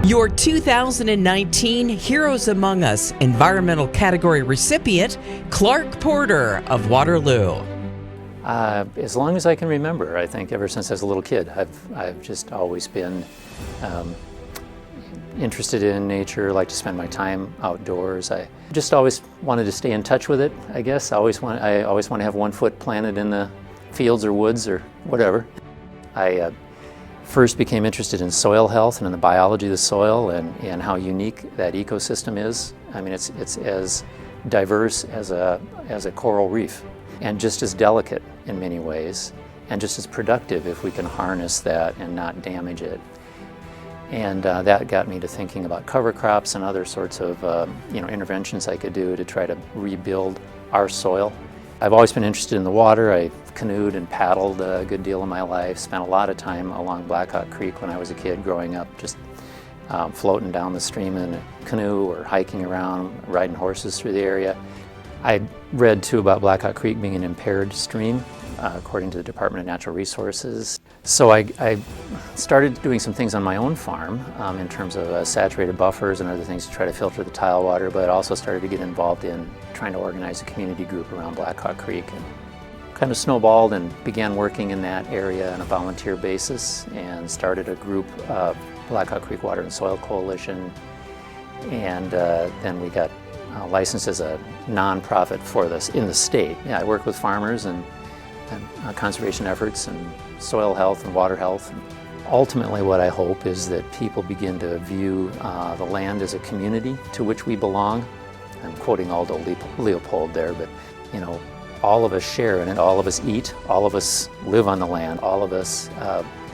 Your 2019 Heroes Among Us environmental category recipient, Clark Porter of Waterloo. As long as I can remember, I think ever since I was a little kid, I've just always been interested in nature, like to spend my time outdoors. I just always wanted to stay in touch with it, I guess. I always want to have one foot planted in the fields or woods or whatever. I first became interested in soil health and in the biology of the soil and how unique that ecosystem is. I mean, it's as diverse as a coral reef and just as delicate in many ways and just as productive if we can harness that and not damage it. And that got me to thinking about cover crops and other sorts of interventions I could do to try to rebuild our soil. I've always been interested in the water. I canoed and paddled a good deal of my life, spent a lot of time along Blackhawk Creek when I was a kid growing up, just floating down the stream in a canoe or hiking around, riding horses through the area. I read too about Blackhawk Creek being an impaired stream, according to the Department of Natural Resources. So I started doing some things on my own farm in terms of saturated buffers and other things to try to filter the tile water, but also started to get involved in trying to organize a community group around Blackhawk Creek, and kind of snowballed and began working in that area on a volunteer basis and started a group, Blackhawk Creek Water and Soil Coalition, and then we got licensed as a nonprofit for this in the state. Yeah, I work with farmers and conservation efforts and soil health and water health. Ultimately, what I hope is that people begin to view the land as a community to which we belong. I'm quoting Aldo Leopold there, but all of us share in it, all of us eat, all of us live on the land, all of us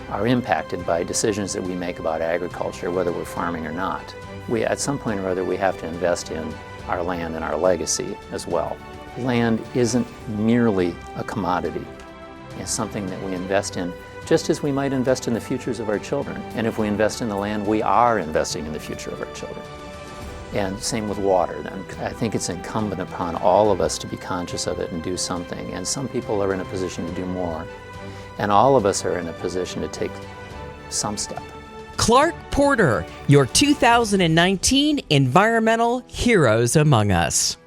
are impacted by decisions that we make about agriculture, whether we're farming or not. At some point or other, we have to invest in our land and our legacy as well. Land isn't merely a commodity. It's something that we invest in just as we might invest in the futures of our children. And if we invest in the land, we are investing in the future of our children. And same with water. I think it's incumbent upon all of us to be conscious of it and do something. And some people are in a position to do more. And all of us are in a position to take some step. Clark Porter, your 2019 Environmental Heroes Among Us.